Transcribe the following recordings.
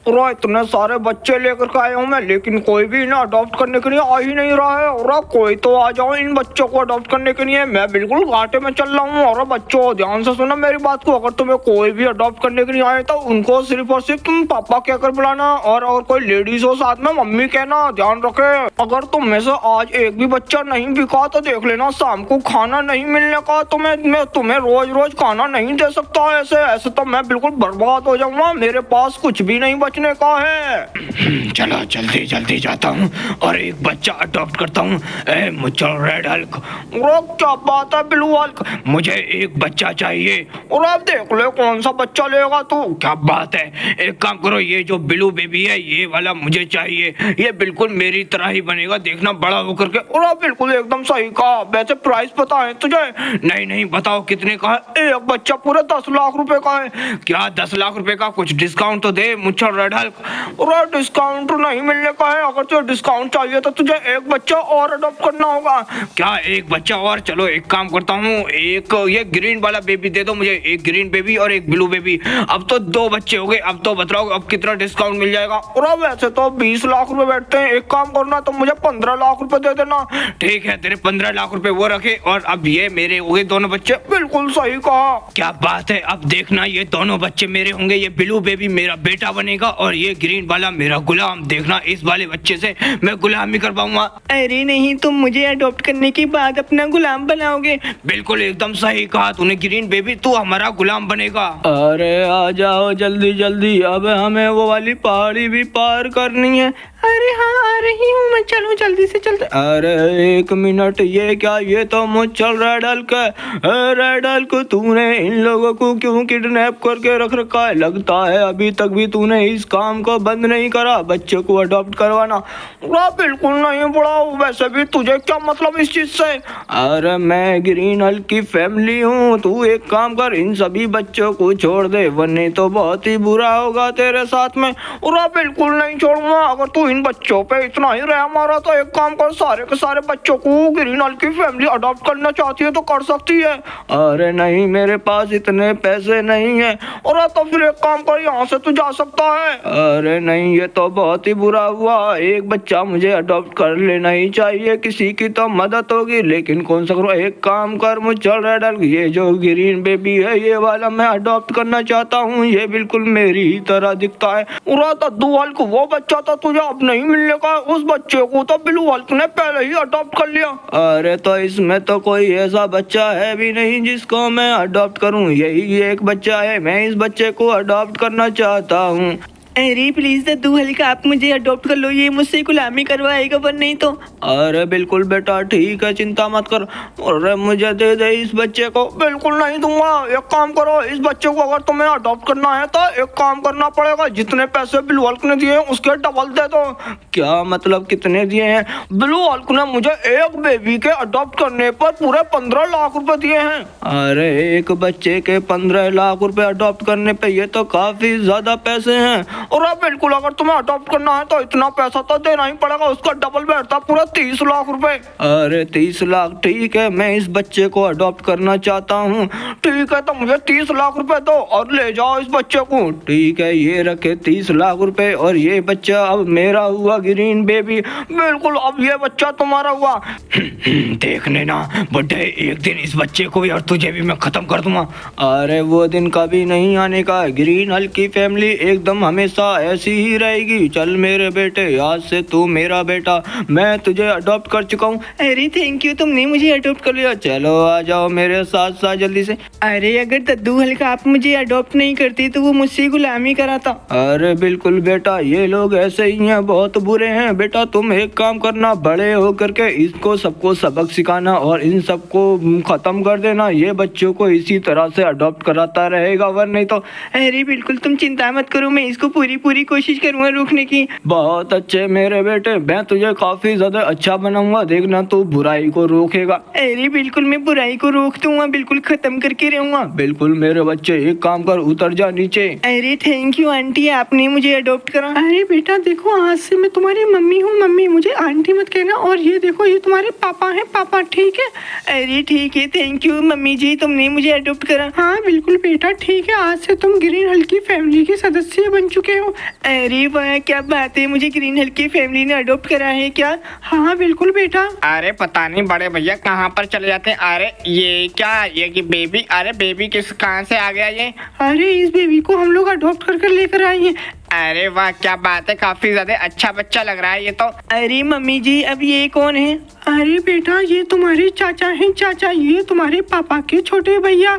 और इतने सारे बच्चे लेकर के आया हूँ मैं, लेकिन कोई भी ना अडॉप्ट करने के लिए आ ही नहीं रहा है। और कोई तो आ जाओ इन बच्चों को अडॉप्ट करने के लिए, मैं बिल्कुल घाटे में चल रहा हूँ। और बच्चों ध्यान से सुनो मेरी बात को, अगर तुम्हें कोई भी अडॉप्ट करने के लिए आए तो उनको सिर्फ और सिर्फ तुम पापा कहकर बुलाना, और कोई लेडीज हो साथ में मम्मी कहना, ध्यान रखे। अगर तुम में से आज एक भी बच्चा नहीं बिका तो देख लेना शाम को खाना नहीं मिलने का, मैं तुम्हें रोज रोज खाना नहीं दे सकता। ऐसे तो मैं बिल्कुल बर्बाद हो जाऊंगा, मेरे पास कुछ भी नहीं बचने का है। चलो जल्दी जल्दी जाता हूँ और एक बच्चा अडॉप्ट करता हूँ। मुझे रेड हल्क, क्या बात है ब्लू हल्क, मुझे एक बच्चा चाहिए। और आप देख लो कौन सा बच्चा लेगा तू, क्या बात है। एक काम करो, ये जो ब्लू बेबी है ये वाला मुझे चाहिए, ये बिल्कुल मेरी तरह ही बनेगा, देखना बड़ा होकर के। और आप बिल्कुल एकदम सही कहा। वैसे प्राइस पता है तुझे? नहीं बताओ कितने का है? एक बच्चा पूरे 10 लाख रुपए का है। क्या 10 लाख रुपए का? कुछ डिस्काउंट तो दे मुझे रेड हल्क। और डिस्काउंट नहीं मिलने का है, अगर तुझे डिस्काउंट चाहिए तो तुझे एक बच्चा और अडॉप्ट करना होगा। क्या एक बच्चा और? चलो एक काम करता हूँ, एक ये ग्रीन वाला बेबी दे दो मुझे, एक ग्रीन बेबी और एक ब्लू बेबी। अब तो 2 बच्चे हो गए, अब तो बताओ अब कितना डिस्काउंट मिल जाएगा? और अब वैसे तो 20 लाख रुपए बैठते हैं, एक काम करना तो मुझे 15 लाख रुपए दे देना। ठीक है, तेरे 15 लाख रुपए वो रखे, और अब ये मेरे हो गए दोनों बच्चे। बिल्कुल सही कहा, क्या बात है। अब देखना ये दोनों बच्चे मेरे होंगे, ये ब्लू बेबी मेरा बेटा बनेगा और ये ग्रीन वाला मेरा गुलाम। देखना इस वाले बच्चे से मैं गुलामी करवाऊंगा। अरे नहीं, तुम मुझे अडॉप्ट करने के बाद अपना गुलाम बनाओगे। बिल्कुल एकदम सही कहा तूने ग्रीन बेबी, तू हमारा गुलाम बनेगा। अरे आ जाओ जल्दी जल्दी, अब हमें वो वाली पहाड़ी भी पार करनी है। अरे हाँ आ रही हूँ मैं, चलो जल्दी से चलते। अरे 1 मिनट, ये क्या? ये तो मुझल रेड हल्क है। रेड हल्क, तूने इन लोगों को क्यों किडनैप करके रख रखा है? लगता है अभी तक भी तूने इस काम को बंद नहीं करा, बच्चे को अडॉप्ट करवाना। बिल्कुल नहीं बुढ़ा, वैसे भी तुझे क्या मतलब इस चीज से? अरे मैं ग्रीन हल्क की फैमिली हूँ, तू एक काम कर, इन सभी बच्चों को छोड़ दे, वरना तो बहुत ही बुरा होगा तेरे साथ में। और बिल्कुल नहीं छोड़ूंगा, अगर तू इन बच्चों पे इतना ही रह मारा तो एक काम कर, सारे के सारे बच्चों को ग्रीन हल्क की फैमिली अडॉप्ट करना चाहती है तो कर सकती है। अरे नहीं, मेरे पास इतने पैसे नहीं है। और तो फिर एक काम कर, यहाँ से तू जा सकता है। अरे नहीं, ये तो बहुत ही बुरा हुआ, एक बच्चा मुझे अडॉप्ट कर लेना ही चाहिए, किसी की तो मदद होगी, लेकिन कौन सा करूँ? एक काम कर मुझे रेड हल्क, ये जो ग्रीन बेबी है ये वाला मैं अडॉप्ट करना चाहता हूँ, ये बिल्कुल मेरी ही तरह दिखता है। और दद्दू हल्क, वो बच्चा तो तुझे अब नहीं मिलने का, उस बच्चे को तो ब्लू हल्क ने पहले ही अडॉप्ट कर लिया। अरे तो इसमें तो कोई ऐसा बच्चा है भी नहीं जिसको मैं अडॉप्ट करूं, यही एक बच्चा है, मैं इस बच्चे को अडॉप्ट करना चाहता हूं। अरे प्लीज दद्दू हल्क, आप मुझे अडॉप्ट कर लो, ये मुझसे गुलामी करवाएगा पर नहीं तो। अरे बिल्कुल बेटा, ठीक है, चिंता मत कर। अरे मुझे दे दे इस बच्चे को। बिल्कुल नहीं दूंगा, एक काम करो, इस बच्चे को अगर तुम्हें अडॉप्ट करना है तो एक काम करना पड़ेगा, जितने पैसे ब्लू हल्क ने दिए हैं उसके डबल दे दो। क्या मतलब कितने दिए हैं? ब्लू हल्क ने मुझे एक बेबी के अडॉप्ट करने पर पूरे 15 लाख रुपए दिए हैं। अरे एक बच्चे के 15 लाख रुपए अडॉप्ट करने पे ये तो काफी ज्यादा पैसे हैं। और बिल्कुल, अगर तुम्हें अडॉप्ट करना है तो इतना पैसा तो देना ही पड़ेगा, उसका डबल बैठता पूरा 30 लाख रुपए। अरे 30 लाख, ठीक है, मैं इस बच्चे को अडॉप्ट करना चाहता हूँ। ठीक है, तो मुझे 30 लाख रुपए दो और ले जाओ इस बच्चे को। ठीक है, ये रखे 30 लाख रुपए, और ये बच्चा अब मेरा हुआ ग्रीन बेबी। बिल्कुल, अब ये बच्चा तुम्हारा हुआ। देखने ना बुड्ढे, एक दिन इस बच्चे को भी और तुझे भी मैं खत्म कर दूंगा। अरे वो दिन कभी नहीं आने का, ग्रीन हल्क की फैमिली एकदम हमेशा ऐसी ही रहेगी। चल मेरे बेटे, आज से तू मेरा बेटा, मैं तुझे अडॉप्ट कर चुका हूँ। अरे थैंक यू, तुमने मुझे अडॉप्ट कर लिया। चलो आ जाओ मेरे साथ साथ जल्दी से। अरे अगर दद्दू हल्क आप मुझे अडॉप्ट नहीं करती तो वो मुझसे गुलामी कराता। अरे बिल्कुल बेटा, ये लोग ऐसे ही हैं, बहुत बुरे हैं। बेटा तुम एक काम करना, बड़े होकर के इसको सबको सबक सिखाना और इन सबको खत्म कर देना, ये बच्चों को इसी तरह से अडॉप्ट कराता रहेगा, वरना नहीं तो। अरे बिल्कुल, तुम चिंता मत करो, मैं इसको पूरी कोशिश करूंगा रोकने की। बहुत अच्छे मेरे बेटे, मैं तुझे काफी ज्यादा अच्छा बनाऊंगा, देखना तू बुराई को रोकेगा। अरे बिल्कुल, मैं बुराई को रोक दूंगा, बिल्कुल खत्म करके रहूंगा। बिल्कुल मेरे बच्चे, एक काम कर, उतर जा नीचे। अरे थैंक यू आंटी, आपने मुझे अडॉप्ट करा। अरे बेटा देखो, आज से मैं तुम्हारी मम्मी हूँ, मम्मी मुझे आंटी मत कहना। और ये देखो, ये तुम्हारे पापा है, पापा, ठीक है? अरे ठीक है, थैंक यू मम्मी जी, तुमने मुझे अडॉप्ट करा। हाँ बिल्कुल बेटा, ठीक है, आज से तुम ग्रीन हल्क की फैमिली के सदस्य बन चुके हो? अरे वाह, क्या बात है, मुझे ग्रीन हिल की फैमिली ने अडॉप्ट करा है क्या? हाँ बिल्कुल बेटा। अरे पता नहीं बड़े भैया कहाँ पर चले जाते हैं। अरे ये क्या, ये कि बेबी, अरे बेबी कहाँ से आ गया ये? अरे इस बेबी को हम लोग अडॉप्ट कर लेकर आए हैं। अरे वाह क्या बात है, काफी ज्यादा अच्छा बच्चा लग रहा है ये तो। अरे मम्मी जी, अब ये कौन है? अरे बेटा, ये तुम्हारे चाचा हैं। चाचा, ये तुम्हारे पापा के छोटे भैया।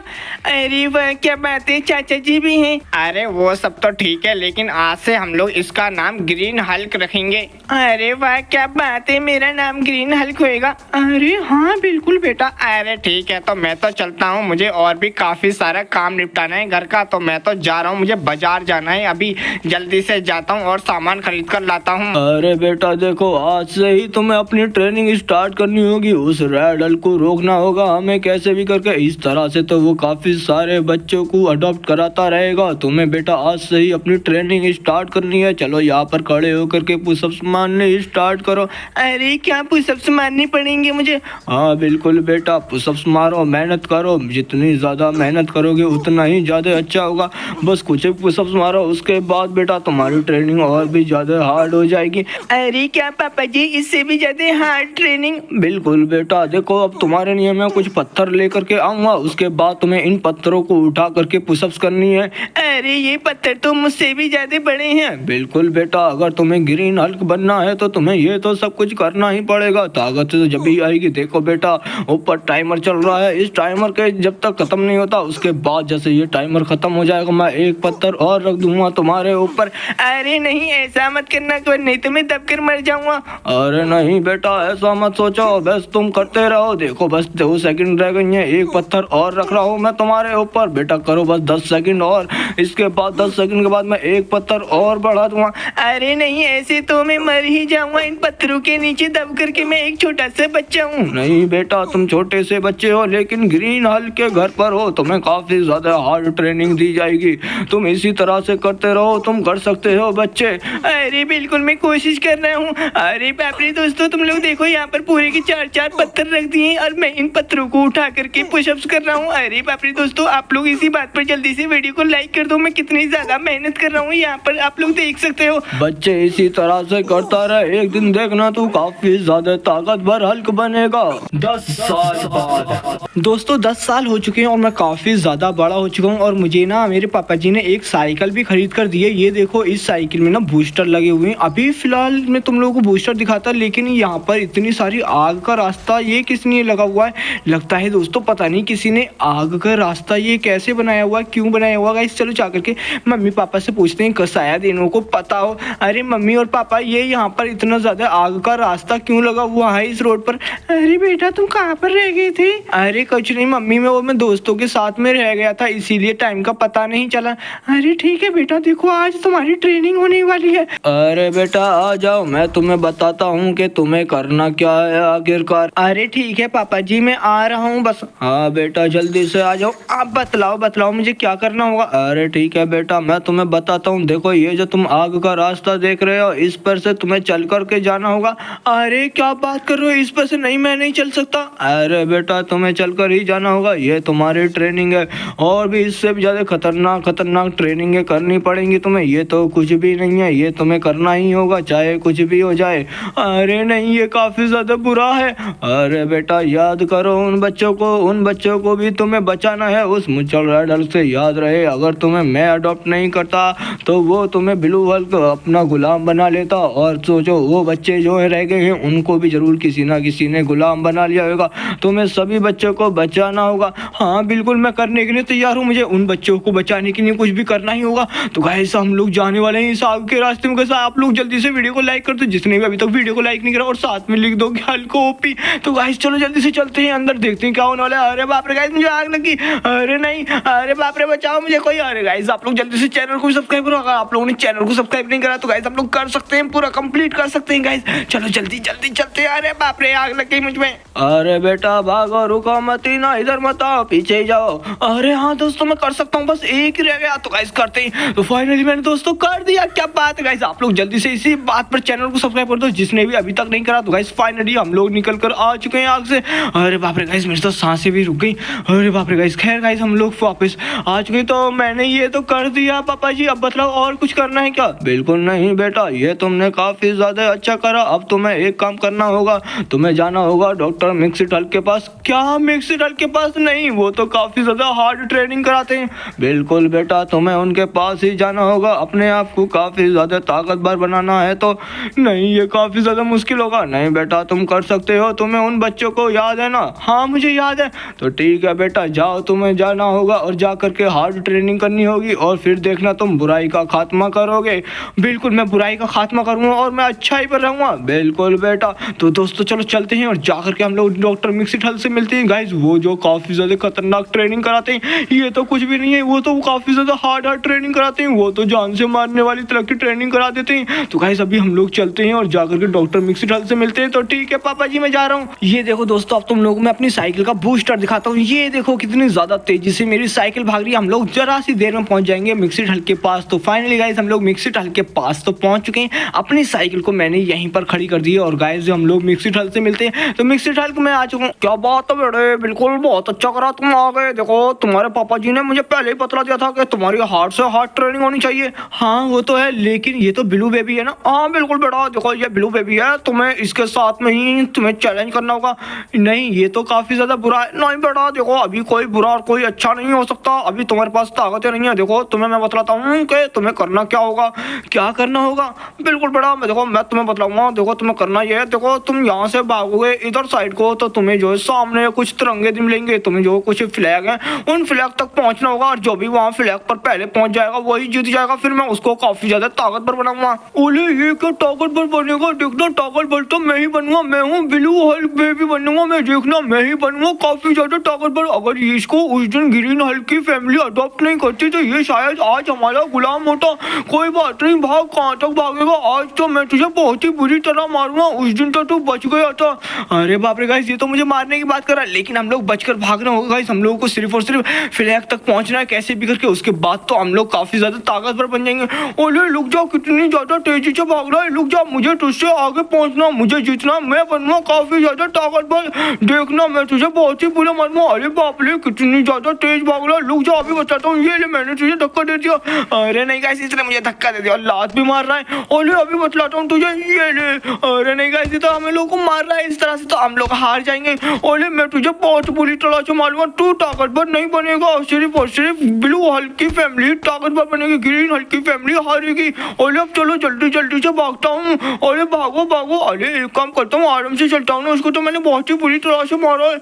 अरे वाह क्या बात है, चाचा जी भी हैं। अरे वो सब तो ठीक है, लेकिन आज से हम लोग इसका नाम ग्रीन हल्क रखेंगे। अरे वाह क्या बात है, मेरा नाम ग्रीन हल्क होएगा। अरे हाँ बिल्कुल बेटा। अरे ठीक है, तो मैं तो चलता हूँ, मुझे और भी काफी सारा काम निपटाना है घर का, तो मैं तो जा रहा हूँ, मुझे बाजार जाना है अभी। जल्दी से जाता हूँ और सामान खरीद कर लाता हूँ। अरे बेटा देखो, आज से ही तुम्हें अपनी ट्रेनिंग स्टार्ट करनी होगी। उस रेड हल्क को रोकना होगा हमें कैसे भी करके। इस तरह से तो वो काफी सारे बच्चों को अडॉप्ट कराता रहेगा। तुम्हें बेटा आज से ही अपनी ट्रेनिंग स्टार्ट करनी है। चलो यहाँ पर खड़े होकर के पुशअप्स मारने स्टार्ट करो। अरे क्या पुशअप्स मारने पड़ेंगे मुझे? हाँ बिल्कुल बेटा, पुशअप्स मारो, मेहनत करो। जितनी ज्यादा मेहनत करोगे उतना ही ज्यादा अच्छा होगा। बस कुछ पुशअप्स मारो, उसके बाद बेटा तुम्हारी ट्रेनिंग और भी ज्यादा हार्ड हो जाएगी। अरे क्या पापा जी, इससे भी ज्यादा हार्ड ट्रेनिंग? बिल्कुल बेटा, देखो अब तुम्हारे लिए मैं कुछ पत्थर लेकर के आऊंगा। उसके बाद तुम्हें इन पत्थरों को उठा करके पुशअप्स करनी है। अरे ये पत्थर तो मुझसे भी ज्यादा बड़े हैं। बिल्कुल बेटा, अगर तुम्हें ग्रीन हल्क बनना है तो तुम्हें ये तो सब कुछ करना ही पड़ेगा। ताकत तो जब भी आएगी। देखो बेटा, ऊपर टाइमर चल रहा है। इस टाइमर के जब तक खत्म नहीं होता, उसके बाद जैसे ये टाइमर खत्म हो जाएगा, मैं एक पत्थर और रख दूंगा तुम्हारे ऊपर। अरे नहीं, ऐसा मत करना, नहीं तो मैं दबकर मर जाऊंगा। अरे नहीं बेटा, ऐसा मत सोचो, बस तुम करते रहो। देखो बस 2 सेकंड रह गई हैं, एक पत्थर और रख रहा हूँ मैं तुम्हारे ऊपर। बेटा करो बस 10 सेकंड और, इसके बाद 10 सेकंड के बाद मैं एक पत्थर और बढ़ा दूंगा। अरे नहीं, ऐसे तो मैं मर ही जाऊंगा इन पत्थरों के नीचे दब करके। मैं एक छोटा सा बच्चा हूँ। नहीं बेटा, तुम छोटे से बच्चे हो, लेकिन ग्रीन हल्क के घर पर हो, तुम्हें काफी ज्यादा हार्ड ट्रेनिंग दी जाएगी। तुम इसी तरह से करते रहो, तुम कर सकते हो बच्चे। अरे बिल्कुल, मैं कोशिश कर रहा हूँ। अरे बाप रे दोस्तों, तुम लोग देखो, यहाँ पर पूरे के 4-4 पत्थर रख दिए और मैं इन पत्थरों को उठा करके पुशअप्स कर रहा हूँ। अरे बाप रे दोस्तों, आप लोग इसी बात पर जल्दी से वीडियो को लाइक कर दो। मैं कितनी ज्यादा मेहनत कर रहा हूँ, यहाँ पर आप लोग देख सकते हो। बच्चे इसी तरह से करता रहे, एक दिन देखना तू काफी ज्यादा ताकतवर हल्क बनेगा। 10 साल बाद दोस्तों 10 साल हो चुके हैं और मैं काफी ज्यादा बड़ा हो चुका हूँ। और मुझे ना मेरे पापा जी ने एक साइकिल भी खरीद कर दी है। ये देखो, इस साइकिल में ना बूस्टर लगे हुए हैं। अभी फिलहाल मैं तुम लोगों को बूस्टर दिखाता, लेकिन यहाँ पर इतनी सारी आग का रास्ता ये किसने लगा हुआ है? लगता है दोस्तों पता नहीं किसी ने आग का रास्ता ये कैसे बनाया हुआ है, क्यों बनाया हुआ गाइस। चलो जाकर के मम्मी पापा से पूछते हैं, शायद इन्हों को पता हो। अरे मम्मी और पापा, ये यहाँ पर इतना ज्यादा आग का रास्ता क्यों लगा हुआ है इस रोड पर? अरे बेटा, तुम कहाँ पर रह गए थे? अरे कुछ नहीं मम्मी, मैं दोस्तों के साथ में रह गया था, इसीलिए टाइम का पता नहीं चला। अरे ठीक है बेटा, देखो आज तुम्हारी ट्रेनिंग होने वाली है। अरे बेटा आ जाओ, मैं तुम्हें बताता हूँ कि तुम्हें करना क्या है आखिरकार। अरे ठीक है पापा जी, मैं आ रहा हूँ बस। हाँ बेटा जल्दी से आ जाओ। आप बतलाओ मुझे क्या करना होगा। अरे ठीक है बेटा, मैं तुम्हें बताता हूँ। देखो ये जो तुम आग का रास्ता देख रहे हो, इस पर से तुम्हें चल कर के जाना होगा। अरे क्या बात कर रहे हो, इस पर से नहीं, मैं नहीं चल सकता। अरे बेटा तुम्हें चल कर ही जाना होगा, ये तुम्हारी ट्रेनिंग है। और भी इससे भी ज्यादा खतरनाक ट्रेनिंग करनी पड़ेंगी तुम्हें। ये तो कुछ भी नहीं है, ये तुम्हें करना ही होगा चाहे कुछ भी हो जाए। अरे नहीं, ये काफी ज्यादा बुरा है। अरे बेटा याद करो उन बच्चों को भी तुम्हें बचाना है उस मुचल रेड हल्क से। याद रहे, अगर तुम्हें मैं अडॉप्ट नहीं करता तो वो तुम्हें ब्लू हल्क अपना गुलाम बना लेता। और सोचो, वो बच्चे जो रह गए हैं उनको भी जरूर किसी ना किसी ने गुलाम बना लिया होगा। तुम्हें सभी बच्चों को बचाना होगा। हाँ बिल्कुल, मैं करने के लिए तैयार हूँ। मुझे उन बच्चों को बचाने के लिए कुछ भी करना ही होगा। तो गाइस हम लोग जाने वाले हैं इस आग के रास्ते में। कैसा आप लोग जल्दी से वीडियो को लाइक कर दो, जिसने भी अभी तक वीडियो को लाइक नहीं करा, और साथ में लिख दो कि हल्क ओपी। तो गाइस चलो जल्दी से चलते हैं अंदर, देखते हैं क्या होने वाला है। अरे बाप रे गाइस, मुझे आग लगी। अरे नहीं, अरे बाप रे बचाओ मुझे कोई। अरे गाइस आप लोग जल्दी से चैनल को सब्सक्राइब करो। अगर आप लोगों ने चैनल को सब्सक्राइब नहीं करा तो गाइस आप लोग कर सकते हैं, पूरा कंप्लीट कर सकते हैं गाइस। चलो जल्दी जल्दी चलते हैं। अरे बाप रे, आग लग गई मुझ में। अरे बेटा भागो, रुको मत ही ना, इधर मत आओ, पीछे ही जाओ। अरे हाँ दोस्तों, मैं कर सकता हूँ, बस एक ही रह गया। तो गाइस करते हैं। तो फाइनली मैंने दोस्तों कर दिया। क्या बात है गाइस, आप लोग जल्दी से इसी बात पर चैनल को सब्सक्राइब कर दो जिसने भी अभी तक नहीं करा। तो गाइस फाइनली हम लोग निकल कर आ चुके हैं आग से। अरे बाप रे गाइस, मेरी तो सांसें भी रुक गई। अरे बाप रे गाइस, खैर गाइस हम लोग वापस आ चुके। तो मैंने ये तो कर दिया पापा जी, अब बताओ और कुछ करना है क्या? बिल्कुल नहीं बेटा, ये तुमने काफी ज्यादा अच्छा करा। अब तुम्हें एक काम करना होगा, तुम्हें जाना होगा डॉक्टर मिक्सिटल के पास। क्या मिक्सिटल के पास? नहीं, वो तो काफी ज्यादा हार्ड ट्रेनिंग कराते हैं। बिल्कुल बेटा, तुम्हें उनके पास ही जाना होगा। अपने आप को काफी ज्यादा ताकतवर बनाना है। तो नहीं, ये काफी ज्यादा मुश्किल होगा। नहीं बेटा, तुम कर सकते हो। तुम्हें उन बच्चों को याद है ना? हाँ मुझे याद है। तो ठीक है बेटा, जाओ, तुम्हें जाना होगा और जा करके हार्ड ट्रेनिंग करनी होगी और फिर देखना तुम बुराई का खात्मा करोगे। बिल्कुल, मैं बुराई का खात्मा करूंगा और मैं अच्छाई पर रहूंगा। बिल्कुल बेटा। तो दोस्तों चलो चलते हैं और जाकर के हम लोग डॉक्टर मिक्सिटल से मिलते हैं। गाइस वो जो काफी ज्यादा खतरनाक ट्रेनिंग कराते हैं, ये तो कुछ भी नहीं है। वो तो काफी ज्यादा हार्ड ट्रेनिंग कराते हैं। वो तो जान से मारने वाली तरह की ट्रेनिंग करा देते हैं। तो गाइस अभी हम लोग चलते हैं और जाकर के डॉक्टर मिक्सिटल से मिलते हैं। तो ठीक है पापा जी, मैं जा रहा हूँ। ये देखो दोस्तों, अब तुम लोगों को मैं अपनी साइकिल का बूस्टर दिखाता हूँ। ये देखो कितनी ज्यादा तेजी से मेरी साइकिल भाग रही है। हम लोग जरा सी देर में पहुंच जाएंगे मिक्सिटल के पास। तो फाइनली गाइस हम लोग मिक्सिटल के पास तो पहुंच चुके हैं। अपनी साइकिल को मैंने यहीं पर खड़ी कर दी है और गाइस हम लोग मिक्सिटल से मिलते हैं। तो मिक्सिटल को मैं आ चुका हूँ। क्या बात है बेटे, बिल्कुल बहुत अच्छा करा तुम आ गए। देखो तुम्हारे पापा जी ने मुझे पहले ही बतला दिया था कि तुम्हारी हार्ड से हार्ड ट्रेनिंग होनी चाहिए। हाँ वो तो है, लेकिन ये तो ब्लू बेबी है ना। हाँ बिल्कुल बेटा, देखो ये ब्लू बेबी है, तुम्हें इसके साथ में ही तुम्हें चैलेंज करना होगा। नहीं, ये तो काफी ज्यादा बुरा है। नहीं बेटा, देखो अभी कोई बुरा और कोई अच्छा नहीं हो सकता। अभी तुम्हारे पास ताकतें नहीं है। देखो तुम्हें मैं बतलाता हूँ कि तुम्हें करना क्या होगा। क्या करना होगा? बिल्कुल बेटा, मैं तुम्हें बतलाऊंगा। देखो तुम्हें करना ये है, देखो तुम यहाँ से भागोगे इधर साइड को, तो तुम्हें जो है सामने कुछ तिरंगे मिलेंगे। तुम्हें जो कुछ फ्लैग है, उन फ्लैग तक पहुंचना होगा और जो भी वहाँ फ्लैग पर पहले पहुंच जाएगा वही जीत जाएगा। फिर मैं उसको काफी ज्यादा ताकतवर बनाऊंगा। ओले, ये क्या ताकतवर बनेगा? देखना ताकतवर तो मैं ही बनूंगा। मैं हूँ ब्लू हल्क बेबी बनूंगा मैं। देखना मैं ही बनूंगा काफी ज्यादा ताकतवर। अगर इसको उस दिन ग्रीन हल्क की फैमिली अडॉप्ट नहीं करती तो ये शायद आज हमारा गुलाम होता। कोई बात नहीं, भाग, कहाँ तक भागेगा? आज तो मैं तुझे बहुत ही बुरी तरह मारूंगा। उस दिन तो तू बच गया था। अरे बाप रे गाइस, ये तो मुझे मारने की बात कर रहा है, लेकिन हम लोग बचकर भागना होगा गाइस। हम लोगों को सिर्फ और सिर्फ फ्लैग तक पहुंचना है कैसे भी करके। उसके बाद तो हम लोग काफी ज्यादा ताकतवर बन जाएंगे। ओले रुक जाओ, कितनी ज्यादा तेजी से भाग रहा है। रुक जाओ, मुझे तुझसे आगे पहुंचना, मुझे जीतना। मैं बनूंगा काफी ज्यादा ताकतवर। देखना मैं तुझे बहुत ही बुरा मारूंगा। अरे बाप रे, कितनी ज्यादा तेज भाग रहा है। रुक जाओ, अभी बताता हूँ। ये ले, मैंने तुझे धक्का दे दिया। अरे नहीं गाइस, इसने मुझे धक्का दे दिया और लात भी मार रहा है। ओले अभी बतलाता हूँ तुझे, ये ले। अरे नहीं गाइस, ये तो हम लोगों को मार रहा है। इस तरह से तो हम लोग हार जाएंगे। ओले मैं तुझे बहुत बुरी तरह से मारूंगा। तू ताकतवर नहीं बनेगा। सिर्फ और सिर्फ ब्लू हल्क की फैमिली ताकतवर बनेगी, ग्रीन हल्क की फैमिली हारेगी। ओले अब चलो जल्दी जल्दी से भागता हूँ। ओले भागो भागो। अरे एक काम करता हूँ, आराम से चलता हूँ ना। उसको तो मैंने बहुत ही बुरी तरह से मारा है।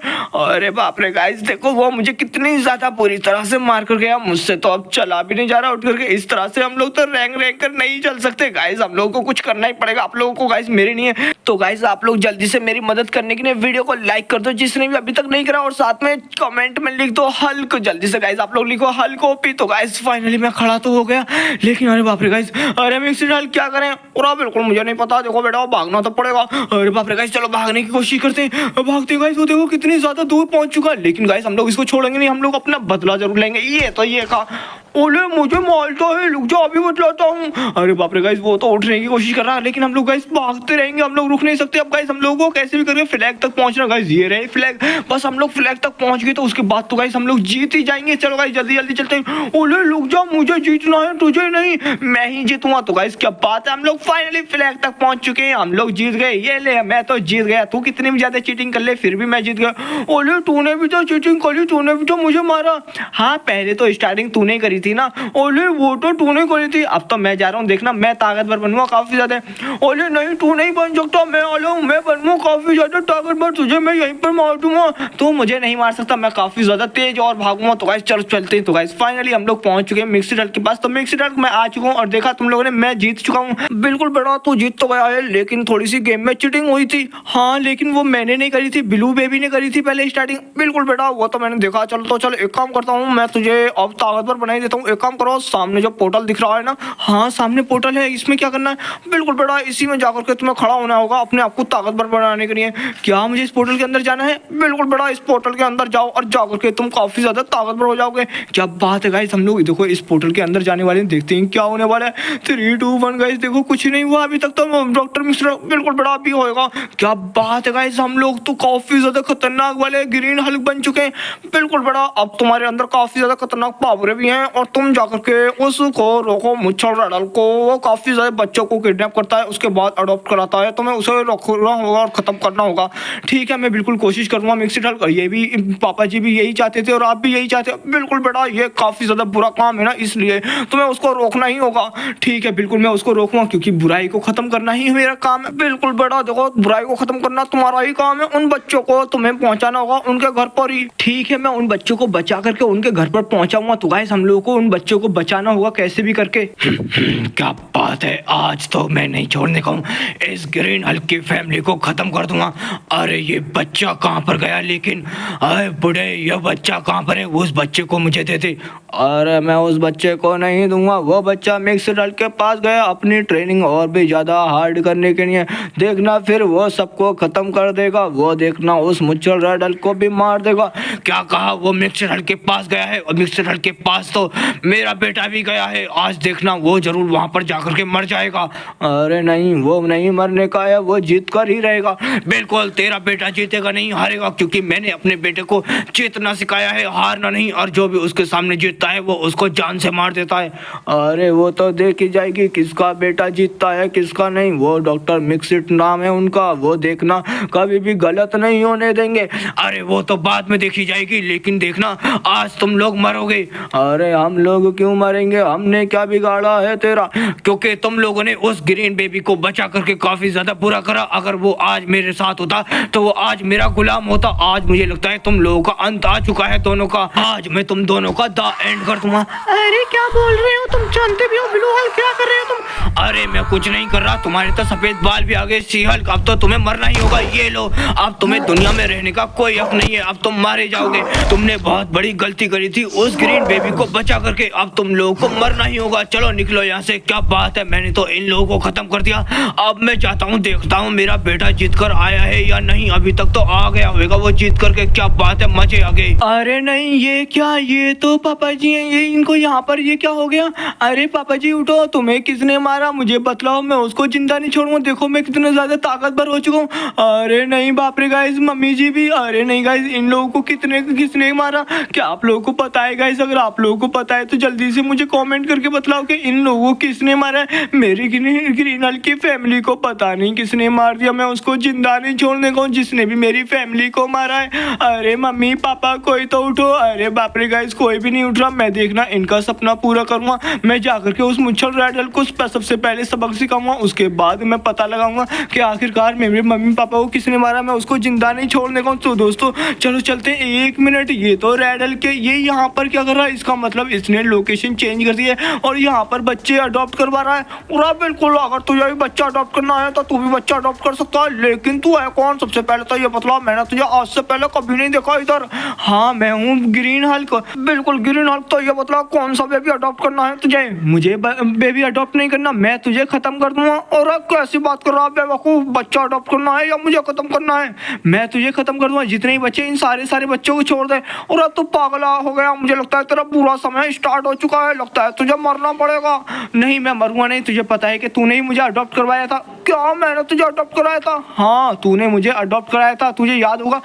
अरे बाप रे गाइस, देखो वो मुझे कितनी ज्यादा बुरी तरह से मार कर गया। मुझसे तो अब चला भी नहीं जा रहा उठ करके। इस तरह से हम लोग तो रैंक कर नहीं चल सकते गाइस। हम लोगों को कुछ करना ही पड़ेगा। आप लोगों को गाइस मेरी नहीं है तो गाइस आप लोग जल्दी से मेरी मदद करने के लिए वीडियो को लाइक कर दो जिसने भी अभी तक नहीं करा, और साथ में कमेंट में लिख दो हल्क। जल्दी से गाइस आप लोग लिखो हल्क ओपी। तो गाइस फाइनली मैं खड़ा तो हो गया, लेकिन अरे बाप रे गाइस, अरे मिक्सिटल क्या करें? पूरा बिल्कुल मुझे नहीं पता। देखो बेटा, भागना तो पड़ेगा। अरे बाप रे गाइस, चलो भागने की कोशिश करते हैं। भागते हैं गाइस। वो देखो कितनी ज्यादा दूर पहुंच चुका है, लेकिन गाइस हम लोग इसको छोड़ेंगे नहीं। हम लोग अपना बदला जरूर लेंगे। ये तो ये का। ओले मुझे मारता है। रुक जाओ, अभी बतलाता हूँ। अरे बाप रे गाइस, वो तो उठने की कोशिश कर रहा है, लेकिन हम लोग गाइस भागते रहेंगे। हम लोग रुक नहीं सकते। अब गाइस हम लोगों को कैसे भी करके फ्लैग तक पहुंचना। गाइस ये रहे फ्लैग। बस हम लोग फ्लैग तक पहुंच गए तो उसके बाद तो गाइस हम लोग जीत ही जाएंगे। चलो गाइस जल्दी जल्दी चलते हैं। ओले रुक जाओ, मुझे जीतना है, तुझे नहीं। मैं ही जीतूंगा। तो गाइस क्या बात है, हम लोग फाइनली फ्लैग तक पहुंच चुके हैं। हम लोग जीत गए। ये ले, मैं तो जीत गया। तू कितनी भी ज्यादा चीटिंग कर ले फिर भी मैं जीत गया। ओले तूने भी तो चीटिंग करी, तूने भी तो मुझे मारा। हाँ पहले तो स्टार्टिंग तूने करी थी ना। ओले वो तो तूने करी थी। अब तो मैं जा रहा हूँ, देखना मैं ताकतवर बनूंगा काफी ज्यादा। ओले नहीं, तू नहीं बन सकता। मैं वाला हूँ, मैं बनूंगा काफी ज्यादा ताकतवर। तुझे मैं यहीं पर मार दूंगा। तू मुझे नहीं मार सकता, मैं काफी ज्यादा तेज और भागूंगा। तो गाइस चलो चलते हैं। तो गाइस फाइनली हम लोग पहुंच चुके हैं मिक्सिटल के पास। तो मिक्सिटल मैं आ चुका हूँ और देखा तुम लोगों ने, मैं जीत चुका हूँ। बिल्कुल बेटा, तू जीत तो गया है, लेकिन थोड़ी सी गेम में चीटिंग हुई थी। हाँ लेकिन वो मैंने नहीं करी थी, ब्लू बेबी ने करी थी पहले स्टार्टिंग। बिल्कुल बेटा, वो तो मैंने देखा। चलो तो चल एक काम करता हूँ, मैं तुझे अब ताकतवर बनाई देता हूँ। एक काम करो, सामने जो पोर्टल दिख रहा है ना, हाँ सामने पोर्टल है, इसमें क्या करना है? बिल्कुल बेटा इसी में जाकर के तुम्हें खड़ा होना होगा अपने आप को ताकतवर बनाने के लिए। क्या मुझे इस पोर्टल के अंदर जाना है? बिल्कुल बेटा इस पोर्टल के अंदर जाओ और जाकर के तुम काफी ज्यादा ताकतवर हो जाओगे। क्या बात है गाइस, हम लोग देखो इस पोर्टल के अंदर जाने वाले हैं, देखते हैं क्या होने वाला है। 3 2 1 गाइस, देखो कुछ नहीं हुआ अभी तक तो। डॉक्टर मिश्रा बिल्कुल बेटा अभी होएगा। क्या बात है गाइस, हम लोग तो काफी ज्यादा खतरनाक वाले ग्रीन हल्क बन चुके हैं। बिल्कुल बेटा अब तुम्हारे अंदर काफी ज्यादा खतरनाक पावर भी हैं और तुम जाकर के उसको रोको, मुच्छल रेडल को। वो काफी ज्यादा बच्चों को किडनैप करता है, उसके बाद अडॉप्ट कराता है। तुम्हें उसे रोकना होगा और खत्म करना होगा। ठीक है, मैं बिल्कुल कोशिश करूंगा मिक्सिड हल्क। ये भी पापा जी भी यही चाहते थे और आप भी यही चाहते हो। बिल्कुल बेटा ये काफी ज्यादा बुरा काम है ना, इसलिए तुम्हें उसको रोकना ही होगा। ठीक है, बिल्कुल मैं उसको रोकूंगा क्योंकि बुराई को खत्म करना ही मेरा काम है। बिल्कुल बेटा देखो, बुराई को खत्म करना तुम्हारा ही काम है। उन बच्चों को तुम्हें पहुंचाना होगा उनके घर पर ही। ठीक है, मैं उन बच्चों को बचा करके उनके घर पर पहुंचाऊंगा। तो गाइस हम लोगों को उन बच्चों को बचाना होगा कैसे भी करके। क्या बात है, आज तो मैं नहीं छोड़ने का हूँ। इस ग्रीन हल्क की फैमिली को खत्म कर दूंगा। अरे ये बच्चा कहाँ पर गया? लेकिन अरे बुढ़े, ये बच्चा कहाँ पर है? उस बच्चे को मुझे दे दे। अरे मैं उस बच्चे को नहीं दूंगा। वो बच्चा मिक्सड हल्क के पास गया अपनी ट्रेनिंग और भी ज्यादा हार्ड करने के लिए। देखना फिर वो सबको खत्म कर देगा। वो देखना उस मुच्छल रेड हल्क को भी मार देगा। क्या कहा? वो मिक्सड हल्क के पास गया है और मिक्सड हल्क के पास तो मेरा बेटा भी गया है। आज देखना वो जरूर वहां पर जाकर के मर जाएगा। अरे नहीं, वो नहीं मरने का है, वो जीत कर ही रहेगा। बिल्कुल तेरा बेटा जीतेगा नहीं, हारेगा, क्योंकि मैंने अपने बेटे को जीतना सिखाया है, हारना नहीं। और जो भी उसके सामने जीतता है वो उसको जान से मार देता है। अरे वो तो देखी जाएगी किसका बेटा जीतता है किसका नहीं। वो डॉक्टर मिक्सिट नाम है उनका, वो देखना कभी भी गलत नहीं होने देंगे। अरे वो तो बाद में देखी जाएगी, लेकिन देखना आज तुम लोग मरोगे। अरे हम लोग क्यों मरेंगे? हमने क्या बिगाड़ा है तेरा? क्योंकि तुम लोगों ने उस ग्रीन बेबी को बचा करके काफी ज्यादा बुरा करा। अगर वो आज मेरे साथ होता तो वो आज मेरा गुलाम होता। आज मुझे लगता है तुम लोगों का अंत आ चुका है दोनों का। आज मैं तुम दोनों का द एंड कर दूंगा। अरे क्या बोल रहे हो तुम? जानते भी हो ब्लू हल्क क्या कर रहे हो तुम? अरे मैं कुछ नहीं कर रहा, तुम्हारे तो सफेद बाल भी आ गए सी हल्क। अब तो तुम्हें मरना ही होगा। ये लो, अब तुम्हें दुनिया में रहने का कोई हक नहीं है। अब तुम मारे जाओगे। तुमने बहुत बड़ी गलती करी थी उस ग्रीन बेबी को बचा करके। अब तुम लोगों को मरना ही होगा। चलो निकलो यहाँ से। क्या बात है, मैंने तो इन लोगों को खत्म कर दिया। अब मैं चाहता हूँ, देखता हूँ मेरा बेटा जीत कर आया है या नहीं। अभी तक तो आ गया होगा वो जीत करके। क्या बात है, मजे आ गए। अरे नहीं, ये क्या? ये तो पापा जी हैं। ये इनको यहाँ पर ये क्या हो गया? अरे पापा जी उठो, तुम्हें किसने मारा? मुझे बतलाओ, मैं उसको जिंदा नहीं छोड़ूंगा। देखो मैं कितना ज्यादा ताकतवर हो चुका हूँ। अरे नहीं बाप रे गाइस, मम्मी जी भी। अरे नहीं गाइस, इन लोगों को किसने मारा? क्या आप लोगों को पता है गाइस? अगर आप लोगों को पता है तो जल्दी से मुझे कमेंट करके बतलाओ कि इन लोगों को किसने मारा है। मेरी ग्रीन हल्क की फैमिली को पता नहीं किसने मार दिया। मैं उसको जिंदा नहीं छोड़ने को, जिसने भी मेरी फैमिली को मारा है। अरे मम्मी पापा कोई तो उठो। अरे बाप रे गाइस, कोई भी नहीं उठ रहा। मैं देखना इनका सपना पूरा करूंगा। मैं जाकर के उस मुच्छल रेड हल्क को सबसे पहले सबक सिखाऊंगा। उसके बाद मैं पता लगाऊंगा कि आखिरकार मेरे मम्मी पापा को किसने मारा। मैं उसको जिंदा नहीं छोड़ने को। तो दोस्तों चलो चलते हैं। 1 मिनट, ये तो रेड हल्क के ये यहाँ पर क्या कर रहा है? इसका मतलब इसने लोकेशन चेंज कर दी है और यहाँ पर बच्चे अडॉप्ट करवा रहा है। पूरा बिल्कुल, अगर तुझे भी बच्चा अडॉप्ट करना है तो तू भी बच्चा अडॉप्ट कर सकता है। लेकिन तू है कौन? सबसे पहले तो ये बतला, मैंने तुझे आज से पहले कभी नहीं देखा इधर। हाँ मैं हूँ ग्रीन हल्क। बिल्कुल ग्रीन हल्क। तो ये बतला कौन सा बेबी अडॉप्ट करना है तुझे? मुझे बेबी अडॉप्ट नहीं करना, मैं तुझे खत्म कर दूंगा। और कैसी बात कर रहा है बेवकूफ? बच्चा अडॉप्ट करना है या मुझे खत्म करना है? मैं तुझे खत्म कर दूंगा। जितने ही बच्चे, इन सारे बच्चों को छोड़ दे। और अब तू पागला हो गया। मुझे लगता है तेरा बुरा समय स्टार्ट हो चुका है। लगता है तुझे मरना पड़ेगा। नहीं मैं मरूंगा नहीं। तुझे पता है कि तूने ही मुझे अडॉप्ट करवाया था। क्या मैंने तुझे अडॉप्ट कराया था? हाँ तूने मुझे अडॉप्ट कराया था। तुझे याद होगा,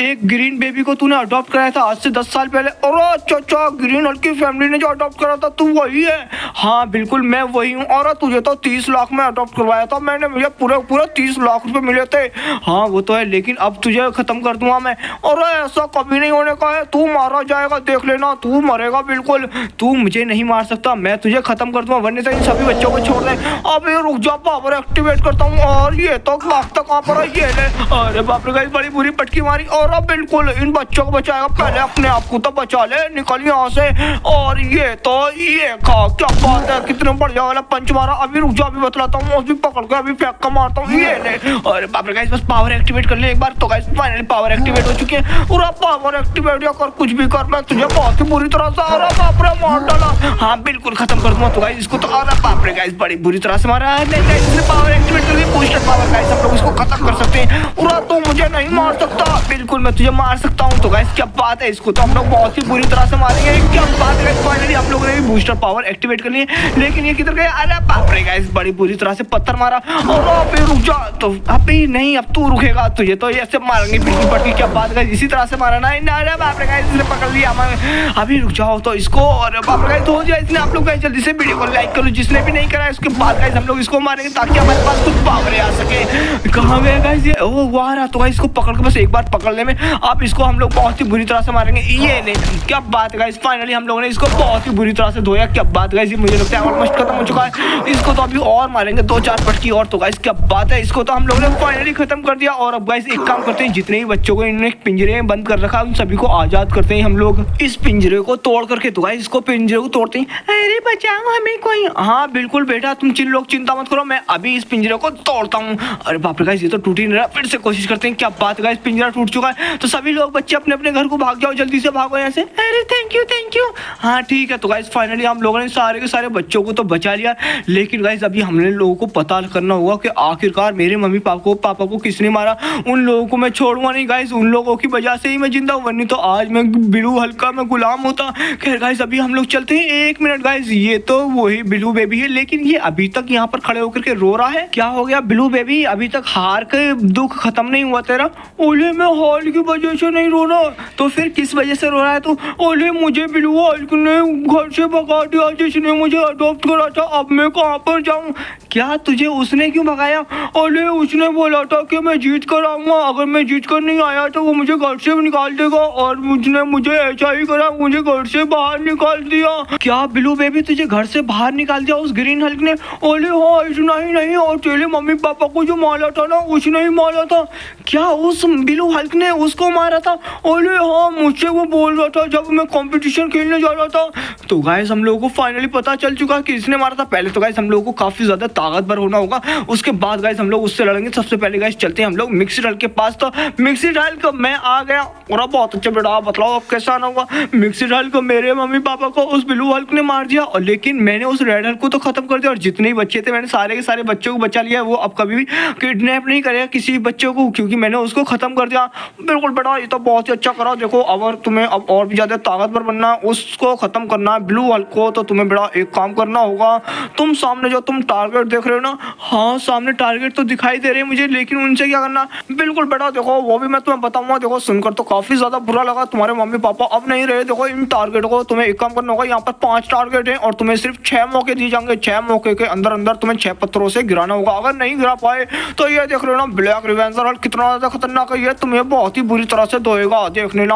एक ग्रीन बेबी को तूने अडॉप्ट कराया था आज से 10 साल पहले। और अच्छा, ग्रीन हल्क की फैमिली ने जो अडॉप्ट करा था, तू वही है? हाँ बिल्कुल मैं वही हूँ। और तुझे तो 30 लाख में अडॉप्ट करवाया था मैंने। मुझे पूरे 30 लाख रुपए मिले थे। हाँ वो तो है, लेकिन अब तुझे खत्म कर दूंगा मैं। और ऐसा कभी नहीं होने का है। तू मारा जाएगा, देख लेना। तू मरेगा बिल्कुल। तू मुझे नहीं मार सकता। मैं तुझे खत्म कर दूंगा, वरना तो इन सभी बच्चों को छोड़ दे। अब ये रुक जा, पावर एक्टिवेट करता हूँ। और ये तो भागता कहाँ पर है, ये ले। अरे बाप रे गाइस, बड़ी बुरी पटकी मारी और अब बिल्कुल इन बच्चों को बचाएगा। पहले अपने आप को तो बचा ले, निकल यहाँ से। और ये तो ये खा, क्या बात है, कितने बढ़िया वाला पंच मारा। अभी रुक जा, अभी बतलाता हूँ। अभी पकड़ के अभी फेंक कर मारता हूँ, ये ले। अरे बाप रे गाइस, बस पावर एक्टिवेट कर ले एक बार। तो गाइस फाइनली पावर एक्टिवेट हो चुकी है। पूरा पावर एक्टिवेट या कर कुछ भी कर, मैं तुझे बहुत ही बुरी तरह से, अरे बाप रे मार डाला। हाँ बिल्कुल खत्म कर दूंगा। तो गाइस इसको तो, अरे बाप रे गाइस, बड़ी बुरी तरह से मारा। नहीं गाइस, इसने पावर एक्टिवेट कर ली, बूस्टर पावर। गाइस हम लोग इसको खत्म कर सकते हैं। पूरा तो मुझे नहीं मार सकता, बिल्कुल मैं तुझे मार सकता हूँ। तो गाइस क्या बात है, इसको तो हम लोग बहुत ही बुरी तरह से मारेंगे। क्या बात है, फाइनली आप लोगों ने भी बूस्टर पावर एक्टिवेट कर लिए। लेकिन ये किधर गए, अरे बाप रे गाइस, बड़ी बुरी तरह से पत्थर मारा। और अबे रुक जा, तो अबे नहीं, अब तू रुकेगा, तुझे तो ऐसे मारेंगे बिल्कुल पटकी। क्या बात है, इसी तरह से मारा ना। अरे बाप रे गाइस, इसने पकड़ लिया। अभी रुक जाओ तो इसको। और बाप रे गाइस, हो जाए इसने। आप लोग गाइस जल्दी से वीडियो को लाइक करो, जिसने भी नहीं करा है। उसके बाद गाइस हम लोग इसको मारेंगे ताकि हमारे पास कुछ पावर आ सके। कहाँ गया गाइस ये, ओह वाह रहा। तो गाइस इसको पकड़ के बस एक बार पकड़ने में अब इसको हम लोग बहुत ही बुरी तरह से मारेंगे। ये ले, क्या बात है गाइस, फाइनली हम लोगों ने इसको बहुत ही बुरी तरह से धोया। क्या बात गाइस, ये मुझे लगता है ऑलमोस्ट खत्म हो चुका है। इसको तो अभी और मारेंगे 2-4 पटकी और। तो गाइस क्या बात है, इसको तो हम लोगों ने फाइनली खत्म कर दिया। और अब गाइस एक काम करते हैं, जितने भी बच्चों को इन्होंने पिंजरे में बंद कर रखा है उन सभी को आजाद करते हैं हम लोग। इस पिंजरे को तोड़ करके, तो गाइस इसको पिंजरे को तोड़ते हैं। अरे बचाओ हमें कोई। हाँ बिल्कुल बेटा, तुम लोग चिंता मत करो, मैं अभी इस पिंजरे को तोड़ता हूँ। अरे बाप रे गाइस, ये तो टूट ही नहीं रहा। फिर से कोशिश करते हैं। क्या बात है गाइस, पिंजरा टूट चुका है। तो सभी लोग बच्चे अपने अपने घर को भाग जाओ, जल्दी से भागो यहाँ से। अरे थैंक यू थैंक यू। हाँ ठीक है। तो गाइस फाइनली हम लोगों ने सारे के सारे बच्चों को तो बचा लिया। लेकिन गाइस अभी हमने लोगों को पता करना होगा कि आखिरकार मेरे मम्मी पापा को किसने मारा। उन लोगों को मैं छोड़ूंगा नहीं गाइस, उन लोगों की वजह से ही मैं जिंदा हूँ, वरना तो आज मैं बिलू हल्का में गुलाम होता। खैर गाइस अभी हम लोग चलते हैं। 1 मिनट गाइस, ये तो वही बिलू बेबी है, लेकिन ये अभी तक यहाँ पर खड़े होकर के रो रहा है। क्या हो गया बिलू बेबी, अभी तक हार के दुख खत्म नहीं हुआ तेरा? ओले मैं हार की वजह से नहीं रो रहा, तो फिर किस वजह से रो रहा है तू? ओले मुझे बिलू हल्क ने घर से भगा दिया, जिसने मुझे अडॉप्ट करा था। अब मैं कहाँ पर जाऊँ? क्या तुझे उसने क्यों भगाया? ओले उसने बोला था कि मैं जीत कर आऊंगा, अगर मैं जीत कर नहीं आया तो वो मुझे घर से निकाल देगा। और उसने मुझे ऐसा ही करा, मुझे घर से बाहर निकाल दिया। क्या बिलू बेबी तुझे घर से बाहर निकाल दिया उस ग्रीन हल्क ने? ओले हाँ, इतना ही नहीं, और तेरे मम्मी पापा को जो मारा था ना, उसने ही मारा था। क्या उस बिलू हल्क ने उसको मारा था? ओले हाँ, मुझसे वो बोल रहा था जब मैं कंपटीशन खेलने जा रहा था। तो गाइस हम लोगों को फाइनली पता चल चुका कि इसने मारा था। पहले तो गाइस हम लोगों को काफी ज्यादा ताकतवर होना होगा, उसके बाद गाइस हम लोग उससे लड़ेंगे। सबसे पहले गाइस चलते हैं हम लोग मिक्सिड हल्क के पास। तो मिक्सिड हल्क मैं आ गया। और बहुत अच्छा बेटा, बताओ अब कैसा ना होगा। मिक्सिड हल्क मेरे मम्मी पापा को उस बिलू हल्क ने मार दिया, और लेकिन मैंने उस रेड हल्क को तो खत्म कर दिया। और जितने भी बच्चे थे मैंने सारे के सारे बच्चों को बचा लिया। वो अब कभी भी किडनैप नहीं करेगा किसी बच्चों को, क्योंकि मैंने उसको खत्म कर दिया। बिल्कुल बेटा, ये तो बहुत ही अच्छा करा। देखो अगर तुम्हें अब और भी ज्यादा ताकतवर बनना है, उसको खत्म करना है ब्लू हल्क को, तो तुम्हें बेटा एक काम करना होगा। तुम सामने जो तुम टारगेट देख रहे हो ना, हाँ सामने टारगेट तो दिखाई दे रहे हैं मुझे, लेकिन उनसे क्या करना? बिल्कुल बेटा देखो, वो भी मैं तुम्हें बताऊंगा। देखो सुनकर तो काफी ज्यादा बुरा लगा, तुम्हारे मम्मी पापा अब नहीं रहे। देखो इन टारगेट को तुम्हें एक काम करना होगा। यहाँ पर 5 टारगेट है और तुम्हें सिर्फ 6 मौके दिए जाएंगे। 6 मौके के अंदर अंदर तुम्हें 6 पत्थरों से गिराना होगा। अगर नहीं गिरा पाए तो ये देख रहे हो ना, ब्लैक रिवेंजर हल्क कितना ज्यादा खतरनाक है। ये तुम्हें बहुत ही बुरी तरह से धोएगा, देख लेना।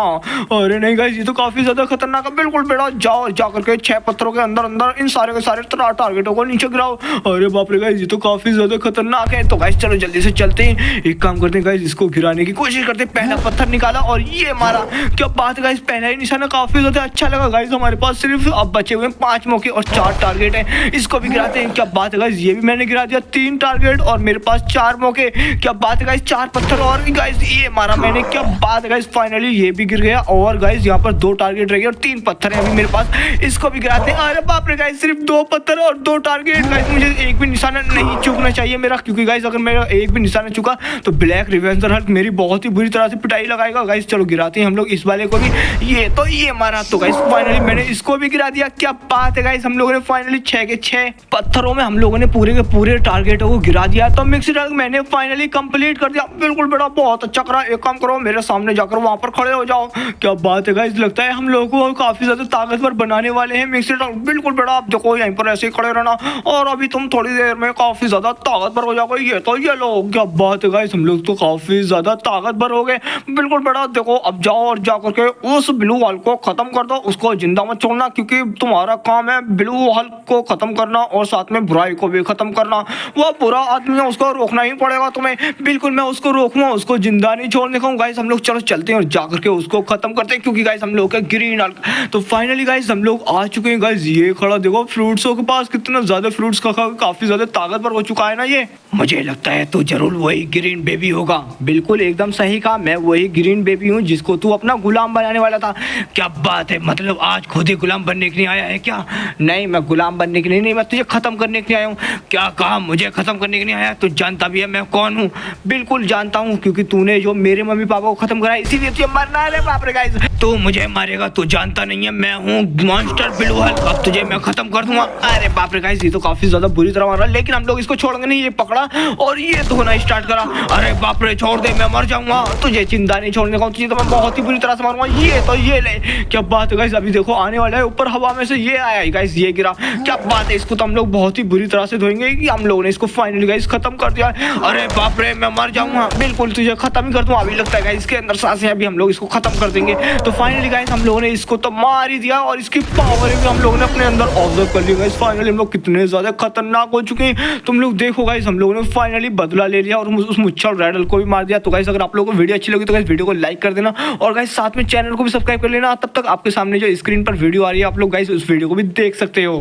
अरे नहीं गाइस, ये तो काफी ज्यादा खतरनाक है। बिल्कुल बेटा, जाओ जाकर के 6 पत्थरों के अंदर अंदर इन सारे के सारे टारगेटों को नीचे गिराओ। अरे बाप रे गाइस, ये तो काफी ज्यादा खतरनाक है। तो गाइस चलो जल्दी से चलते हैं, एक काम करते हैं गाइस, इसको गिराने की कोशिश करते हैं। पहला पत्थर निकाला और ये मारा। क्या बात है गाइस, पहला ही निशाना काफी ज्यादा अच्छा लगा। गाइस हमारे पास सिर्फ अब बचे हुए 5 मौके और 4 टारगेट है, इसको भी गिराते हैं। क्या बात है गाइस, ये भी मैंने गिरा दिया 3 टारगेट और मेरे पास 4 मौके। क्या बात है गाइस, 4 पत्थर और गाइस ये मारा मैंने। क्या बात है गाइस, फाइनली ये भी गिर गया। और गाइस यहाँ पर 2 टारगेट रह गए और 3 पत्थर है अभी मेरे पास, इसको भी गिराते हैं। अरे बाप रे गाइस, सिर्फ 2 पत्थर और 2 टारगेट। गाइस मुझे एक भी निशाना नहीं चूकना चाहिए मेरा, क्योंकि गाइस अगर मेरा एक भी निशाना चुका तो ब्लैक रिवेंजर हल्क मेरी बहुत ही बुरी तरह से पिटाई लगाएगा। गाइस चलो गिराते हैं हम लोग इस वाले को भी। ये तो ये मारा। तो गाइस फाइनली मैंने इसको भी गिरा दिया। क्या बात है गाइस, हम लोगों ने फाइनली 6 के 6 पत्थरों में हम लोगों ने पूरे के पूरे टारगेटों को गिरा दिया। तो मिक्सिड हल्क मैंने फाइनली कंप्लीट कर दिया। बिल्कुल बेटा, बहुत अच्छा करा। एक काम करो, मेरे सामने जाकर वहां पर खड़े हो जाओ। क्या बात है गाइस, लगता है हम लोगों को काफी ज्यादा ताकतवर बनाने वाले हैं मिक्सिड हल्क। बिल्कुल बेटा, आप देखो यहीं पर ऐसे ही खड़े रहना और अभी तुम थोड़ी देर में काफी ज्यादा ताकतवर हो जाओगे। ये तो ये लो। क्या बात है गाइस, हम लोग तो काफी ज्यादा ताकतवर हो गए। बिल्कुल बेटा देखो, अब जाओ और जाकर के उस ब्लू हल्क को खत्म कर दो, उसको जिंदा मत छोड़ना, क्योंकि तुम्हारा काम है ब्लू हल्क को खत्म करना और साथ में बुराई को भी खत्म करना। वो बुरा आदमी है, उसको रोकना ही पड़ेगा तुम्हें। बिल्कुल मैं उसको रोकूंगा, उसको जिंदा नहीं छोड़ने का। गाइस हम लोग चलो चलते हैं और जाकर के उसको खत्म करते हैं, क्योंकि गाइस हम लोग का ग्रीन हल्क। तो फाइनली गाइस हम लोग आ चुके हैं। गाइस ये खड़ा देखो फ्रूट्सों के पास, कितना ज्यादा फ्रूट्स खा खा काफी ज्यादा ताकतवर हो चुका है ना ये। मुझे लगता है तू जरूर वही ग्रीन बेबी होगा। बिल्कुल एकदम सही कहा, मैं वही ग्रीन बेबी हूँ जिसको तू अपना गुलाम बनाने वाला था। क्या बात है, मतलब आज खुद ही गुलाम बनने के लिए आया है क्या? नहीं मैं गुलाम बनने के लिए नहीं, मैं तुझे खत्म करने के लिए आया हूँ। क्या कहा, मुझे खत्म करने के लिए आया? तू जानता भी है मैं कौन हूँ? बिल्कुल जानता हूँ, क्योंकि तूने जो मेरे मम्मी पापा को खत्म करा इसीलिए तुझे मरना है। बाप रे गाइस तू मुझे मारेगा, तू जानता नहीं है मैं हूँ मॉन्स्टर ब्लू हल्क, अब तुझे मैं खत्म कर दूंगा। अरे बाप रे गाइस ये तो काफी ज्यादा बुरी तरह मार रहा है, लेकिन हम लोग इसको छोड़ेंगे नहीं। ये पकड़ा और ये धोना स्टार्ट करा। अरे बाप रे छोड़ दे, मैं मर जाऊंगा। तुझे चिंता नहीं छोड़ने का, तुझे तो मैं बहुत ही बुरी तरह से मारूंगा। ये तो ये ले, क्या बात है गाइस, अभी देखो आने वाला है ऊपर हवा में से, ये आया है गाइस, ये गिरा। क्या बात है, इसको तो हम लोग बहुत ही बुरी तरह से धोएंगे कि हम लोगों ने इसको फाइनली गाइस खत्म कर दिया। अरे बाप रे मैं मर जाऊंगा। बिल्कुल तुझे खत्म ही कर दूंगा। अभी लगता है गाइस इसके अंदर सांसें, अभी हम लोग इसको खत्म कर देंगे। तो फाइनली गाइस हम लोगों ने इसको तो मार ही दिया और इसकी पावर भी हम लोगों ने अपने अंदर ऑब्जर्व कर ली। गाइस फाइनली हम लोग कितने ज्यादा खतरनाक हो चुके हैं, तुम लोग देखो गाइस। हम लोगों ने फाइनली बदला ले लिया और उस मुच्छर रैडल को भी मार दिया। तो गाइस अगर आप लोगों को वीडियो अच्छी लगी तो गाइस वीडियो को लाइक कर देना और गाइस साथ में चैनल को भी सब्सक्राइब कर लेना। तब तक आपके सामने जो स्क्रीन पर वीडियो आ रही है, आप लोग गाइस उस वीडियो को भी देख सकते हो।